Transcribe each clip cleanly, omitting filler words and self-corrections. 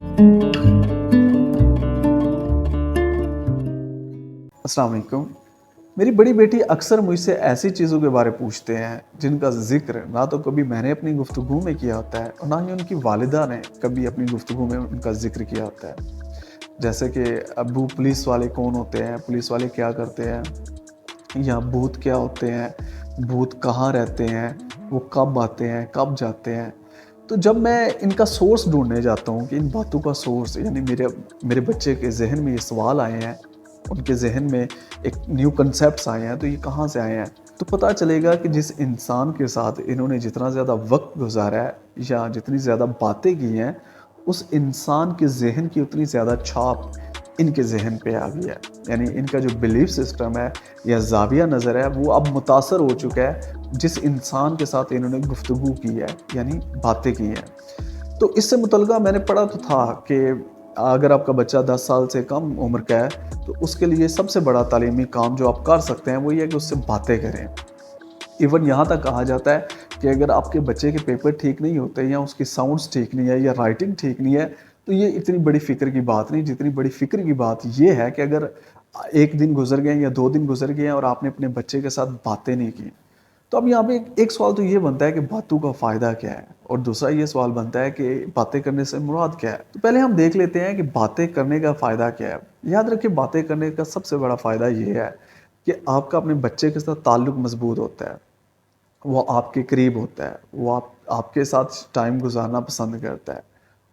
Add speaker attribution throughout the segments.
Speaker 1: अस्सलाम वालेकुम। मेरी बड़ी बेटी अक्सर मुझसे ऐसी चीज़ों के बारे पूछते हैं जिनका ज़िक्र ना तो कभी मैंने अपनी गुफ्तगू में किया होता है और ना ही उनकी वालिदा ने कभी अपनी गुफ्तगू में उनका ज़िक्र किया होता है। जैसे कि अब्बू पुलिस वाले कौन होते हैं, पुलिस वाले क्या करते हैं, या भूत क्या होते हैं, भूत कहाँ रहते हैं, वो कब आते हैं, कब जाते हैं। तो जब मैं इनका सोर्स ढूँढने जाता हूँ कि इन बातों का सोर्स यानी मेरे मेरे बच्चे के ज़हन में ये सवाल आए हैं, उनके ज़हन में एक न्यू कॉन्सेप्ट्स आए हैं, तो ये कहाँ से आए हैं? तो पता चलेगा कि जिस इंसान के साथ इन्होंने जितना ज़्यादा वक़्त गुज़ारा है या जितनी ज़्यादा बातें की हैं, उस इंसान के ज़हन की उतनी ज़्यादा छाप इनके ज़हन पे आ गई है। यानी इनका जो बिलीफ़ सिस्टम है या ज़ाविया नज़र है, वो अब मुतासर हो चुका है जिस इंसान के साथ इन्होंने गुफ्तगू की है, यानी बातें की हैं। तो इससे मुतल्लिक़ा मैंने पढ़ा तो था कि अगर आपका बच्चा 10 साल से कम उम्र का है, तो उसके लिए सबसे बड़ा तालीमी काम जो आप कर सकते हैं, वो ये है कि उससे बातें करें। इवन यहाँ तक कहा जाता है कि अगर आपके बच्चे के पेपर ठीक नहीं होते या उसकी साउंड्स ठीक नहीं है या राइटिंग ठीक नहीं है, तो ये इतनी बड़ी फ़िक्र की बात नहीं, जितनी बड़ी फ़िक्र की बात ये है कि अगर 1 दिन गुज़र गए या 2 दिन गुज़र गए हैं और आपने अपने बच्चे के साथ बातें नहीं की, तो अब यहाँ पे एक सवाल तो ये बनता है कि बातों का फ़ायदा क्या है? और दूसरा ये सवाल बनता है कि बातें करने से मुराद क्या है? तो पहले हम देख लेते हैं कि बातें करने का फ़ायदा क्या है? याद रखिए, बातें करने का सबसे बड़ा फ़ायदा ये है कि आपका अपने बच्चे के साथ ताल्लुक़ मज़बूत होता है। वो आपके करीब होता है, वो आपके साथ टाइम गुज़ारना पसंद करता है।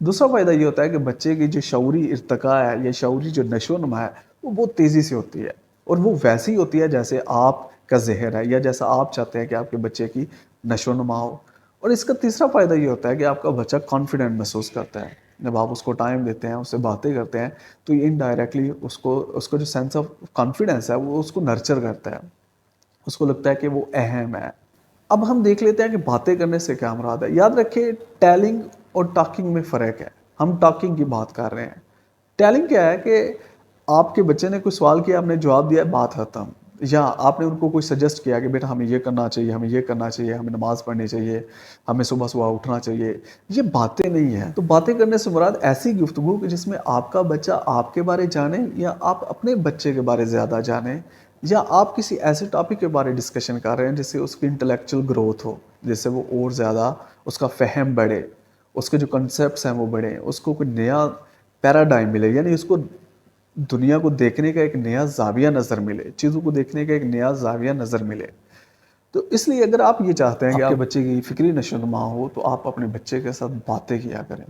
Speaker 1: दूसरा फ़ायदा ये होता है कि बच्चे की जो शऊरी इर्तिका है या शऊरी जो नशो-नुमा है, वो बहुत तेज़ी से होती है और वो वैसी होती है जैसे आपका ज़हन है या जैसा आप चाहते हैं कि आपके बच्चे की नशो-नुमा हो। और इसका तीसरा फ़ायदा ये होता है कि आपका बच्चा कॉन्फिडेंट महसूस करता है। जब आप उसको टाइम देते हैं, उससे बातें करते हैं, तो ये इनडायरेक्टली उसको जो सेंस ऑफ कॉन्फिडेंस है, वो उसको नर्चर करता है। उसको लगता है कि वो अहम है। अब हम देख लेते हैं कि बातें करने से क्या मुराद है। याद रखिए, टेलिंग और टॉकिंग में फ़र्क है। हम टॉकिंग की बात कर रहे हैं। टेलिंग क्या है कि आपके बच्चे ने कोई सवाल किया, आपने जवाब दिया, बात खत्म। या आपने उनको कोई सजेस्ट किया कि बेटा हमें ये करना चाहिए, हमें ये करना चाहिए, हमें नमाज़ पढ़नी चाहिए, हमें सुबह-सुबह उठना चाहिए। ये बातें नहीं हैं। तो बातें करने से मुराद ऐसी गुफ्तगू कि जिसमें आपका बच्चा आपके बारे जाने या आप अपने बच्चे के बारे ज़्यादा जानें, या आप किसी ऐसे टॉपिक के बारे डिस्कशन कर रहे हैं जिससे उसकी इंटेलेक्चुअल ग्रोथ हो, जिससे वो और ज़्यादा उसका फ़हम बढ़े, उसके जो कॉन्सेप्ट्स हैं वो बढ़ें, उसको कोई नया पैराडाइम मिले, यानी उसको दुनिया को देखने का एक नया ज़ाविया नज़र मिले, चीज़ों को देखने का एक नया ज़ाविया नज़र मिले। तो इसलिए अगर आप ये चाहते हैं कि आपके बच्चे की फ़िक्री नशो-नुमा हो, तो आप अपने बच्चे के साथ बातें किया करें।